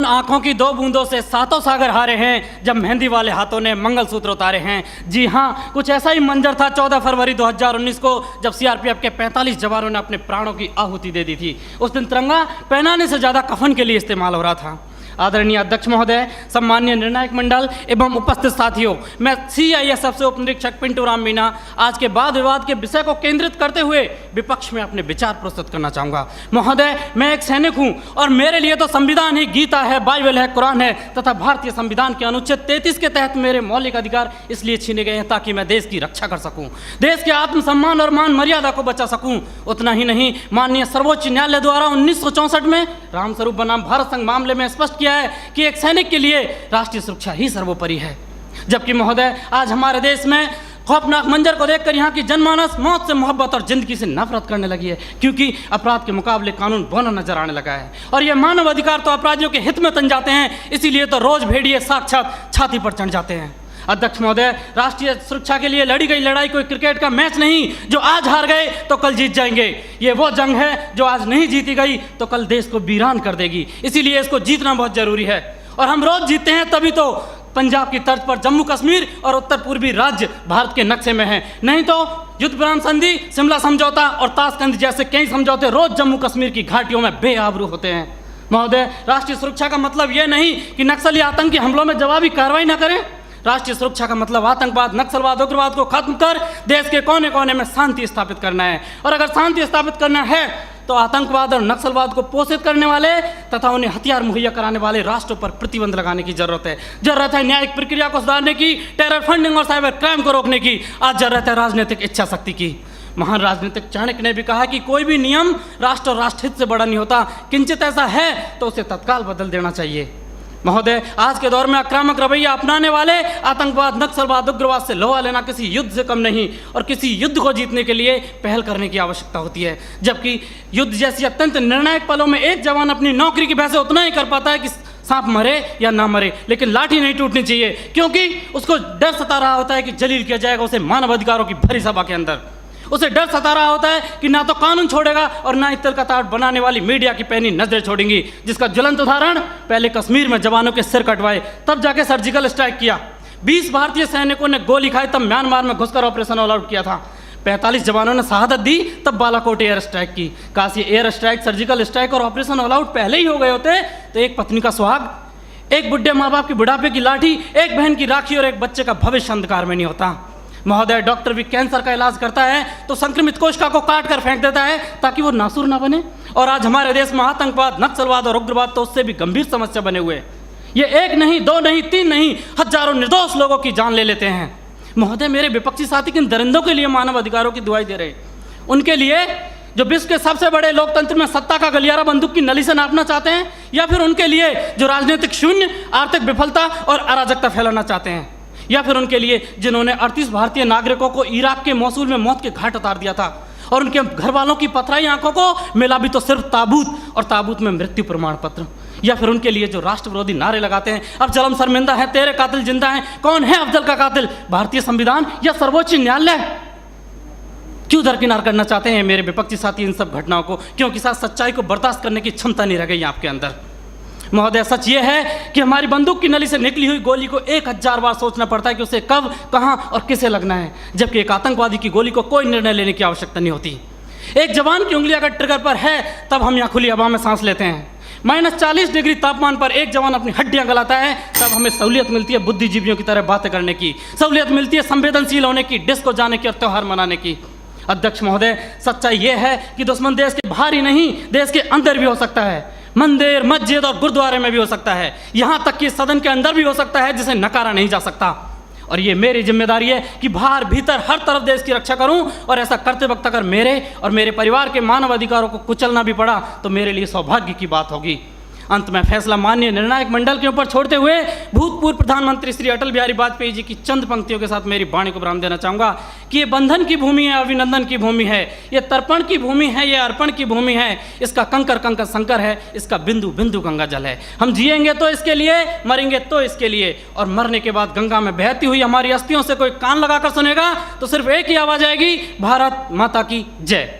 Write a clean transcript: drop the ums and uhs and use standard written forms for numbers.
आंखों की दो बूंदों से सातों सागर हारे हैं जब मेहंदी वाले हाथों ने मंगलसूत्र उतारे हैं। जी हाँ, कुछ ऐसा ही मंजर था 14 फरवरी 2019 को जब सीआरपीएफ के 45 जवानों ने अपने प्राणों की आहुति दे दी थी। उस दिन तिरंगा पहनाने से ज़्यादा कफन के लिए इस्तेमाल हो रहा था। आदरणीय अध्यक्ष महोदय, सम्मान्य निर्णायक मंडल एवं उपस्थित साथियों, मैं सीआईएसएफ से उप निरीक्षक पिंटू राम मीना आज के वाद विवाद के विषय को केंद्रित करते हुए विपक्ष में अपने विचार प्रस्तुत करना चाहूँगा। महोदय, मैं एक सैनिक हूँ और मेरे लिए तो संविधान ही गीता है, बाइबल है, कुरान है तथा भारतीय संविधान के अनुच्छेद 33 के तहत मेरे मौलिक अधिकार इसलिए छीने गए हैं ताकि मैं देश की रक्षा कर सकूँ, देश के आत्मसम्मान और मान मर्यादा को बचा सकूँ। उतना ही नहीं, माननीय सर्वोच्च न्यायालय द्वारा 1964 में रामस्वरूप बनाम भारत संघ मामले में स्पष्ट किया है कि एक सैनिक के लिए राष्ट्रीय सुरक्षा ही सर्वोपरि है। जबकि महोदय, आज हमारे देश में खौफनाक मंजर को देखकर यहाँ की जनमानस मौत से मोहब्बत और जिंदगी से नफरत करने लगी है, क्योंकि अपराध के मुकाबले कानून बौना नजर आने लगा है और ये मानव अधिकार तो अपराधियों के हित में तन जाते हैं, इसीलिए तो रोज भेड़िए साक्षात छाती पर चढ़ जाते हैं। अध्यक्ष महोदय, राष्ट्रीय सुरक्षा के लिए लड़ी गई लड़ाई कोई क्रिकेट का मैच नहीं जो आज हार गए तो कल जीत जाएंगे। ये वो जंग है जो आज नहीं जीती गई तो कल देश को वीरान कर देगी, इसीलिए इसको जीतना बहुत जरूरी है। और हम रोज जीतते हैं तभी तो पंजाब की तर्ज पर जम्मू कश्मीर और उत्तर पूर्वी राज्य भारत के नक्शे में हैं, नहीं तो युद्ध विराम संधि, शिमला समझौता और ताशकंद जैसे कई समझौते रोज जम्मू कश्मीर की घाटियों में बेआबरू होते हैं। महोदय, राष्ट्रीय सुरक्षा का मतलब यह नहीं कि नक्सली आतंकी हमलों में जवाबी कार्रवाई न करें। राष्ट्रीय सुरक्षा का मतलब आतंकवाद, नक्सलवाद, उग्रवाद को खत्म कर देश के कोने कोने में शांति स्थापित करना है। और अगर शांति स्थापित करना है तो आतंकवाद और नक्सलवाद को पोषित करने वाले तथा उन्हें हथियार मुहैया कराने वाले राष्ट्रों पर प्रतिबंध लगाने की जरूरत है। जरूरत है न्यायिक प्रक्रिया को सुधारने की, टेरर फंडिंग और साइबर क्राइम को रोकने की। आज जरूरत है राजनीतिक इच्छा शक्ति की। महान राजनीतिक चाणक्य ने भी कहा कि कोई भी नियम राष्ट्र और राष्ट्रहित से बड़ा नहीं होता, किंचित ऐसा है तो उसे तत्काल बदल देना चाहिए। महोदय, आज के दौर में आक्रामक रवैया अपनाने वाले आतंकवाद, नक्सलवाद, उग्रवाद से लोहा लेना किसी युद्ध से कम नहीं और किसी युद्ध को जीतने के लिए पहल करने की आवश्यकता होती है। जबकि युद्ध जैसी अत्यंत निर्णायक पलों में एक जवान अपनी नौकरी की वजह से उतना ही कर पाता है कि सांप मरे या ना मरे, लेकिन लाठी नहीं टूटनी चाहिए, क्योंकि उसको डर सता रहा होता है कि जलील किया जाएगा उसे मानव अधिकारों की भरी सभा के अंदर। उसे डर सता रहा होता है कि ना तो कानून छोड़ेगा और ना इतर का ताड़ बनाने वाली मीडिया की पैनी नजरें छोड़ेंगी, जिसका ज्वलंत उदाहरण पहले कश्मीर में जवानों के सिर कटवाए तब जाके सर्जिकल स्ट्राइक किया। 20 भारतीय सैनिकों ने गोली खाई तब म्यांमार में घुसकर ऑपरेशन ऑल आउट किया था। 45 जवानों ने शहादत दी तब बालाकोट एयर स्ट्राइक की। काश ये एयर स्ट्राइक, सर्जिकल स्ट्राइक और ऑपरेशन ऑल आउट पहले ही हो गए होते तो एक पत्नी का सुहाग, एक बुढ़े माँ बाप की बुढ़ापे की लाठी, एक बहन की राखी और एक बच्चे का भविष्य अंधकार में नहीं होता। महोदय, डॉक्टर भी कैंसर का इलाज करता है तो संक्रमित कोशिका को काट कर फेंक देता है ताकि वो नासूर ना बने, और आज हमारे देश में आतंकवाद, नक्सलवाद और उग्रवाद तो उससे भी गंभीर समस्या बने हुए। ये एक नहीं, दो नहीं, तीन नहीं, हजारों निर्दोष लोगों की जान ले लेते हैं। महोदय, मेरे विपक्षी साथी किन दरिंदों के लिए मानव अधिकारों की दुहाई दे रहे हैं? उनके लिए जो विश्व के सबसे बड़े लोकतंत्र में सत्ता का गलियारा बंदूक की नली से नापना चाहते हैं, या फिर उनके लिए जो राजनीतिक शून्य, आर्थिक विफलता और अराजकता फैलाना चाहते हैं, या फिर उनके लिए जिन्होंने 38 भारतीय नागरिकों को इराक के मौसूल में मौत के घाट उतार दिया था और उनके घर वालों की पथराई आंखों को मिला भी तो सिर्फ ताबूत और ताबूत में मृत्यु प्रमाण पत्र, या फिर उनके लिए जो राष्ट्र विरोधी नारे लगाते हैं, अब जलम शर्मिंदा है, तेरे कातिल जिंदा हैं, कौन है अफजल का कातिल, भारतीय संविधान या सर्वोच्च न्यायालय? क्यों दरकिनार करना चाहते हैं मेरे विपक्षी साथी इन सब घटनाओं को? क्योंकि साथ सच्चाई को बर्दाश्त करने की क्षमता नहीं रह गई आपके अंदर। महोदय, सच ये है कि हमारी बंदूक की नली से निकली हुई गोली को 1000 बार सोचना पड़ता है कि उसे कब, कहां और किसे लगना है, जबकि एक आतंकवादी की गोली को कोई निर्णय लेने की आवश्यकता नहीं होती। एक जवान की उंगली अगर ट्रिगर पर है तब हम यहाँ खुली हवा में सांस लेते हैं। -40 डिग्री तापमान पर एक जवान अपनी हड्डियां गलाता है तब हमें सहूलियत मिलती है बुद्धिजीवियों की तरह बातें करने की, सहूलियत मिलती है संवेदनशील होने की, डिस्को जाने की और त्यौहार मनाने की। अध्यक्ष महोदय, सच्चाई ये है कि दुश्मन देश के बाहर ही नहीं, देश के अंदर भी हो सकता है। मंदिर, मस्जिद और गुरुद्वारे में भी हो सकता है, यहाँ तक कि सदन के अंदर भी हो सकता है, जिसे नकारा नहीं जा सकता। और ये मेरी जिम्मेदारी है कि बाहर भीतर हर तरफ देश की रक्षा करूं, और ऐसा करते वक्त अगर मेरे और मेरे परिवार के मानव अधिकारों को कुचलना भी पड़ा तो मेरे लिए सौभाग्य की बात होगी। अंत में फैसला माननीय निर्णायक मंडल के ऊपर छोड़ते हुए भूतपूर्व प्रधानमंत्री श्री अटल बिहारी वाजपेयी जी की चंद पंक्तियों के साथ मेरी वाणी को विराम देना चाहूँगा कि ये बंधन की भूमि है, अभिनंदन की भूमि है, ये तर्पण की भूमि है, ये अर्पण की भूमि है, इसका कंकर कंकर शंकर है, इसका बिंदु बिंदु गंगा जल है। हम जिएंगे तो इसके लिए, मरेंगे तो इसके लिए, और मरने के बाद गंगा में बहती हुई हमारी अस्थियों से कोई कान लगाकर सुनेगा तो सिर्फ एक ही आवाज़ आएगी, भारत माता की जय।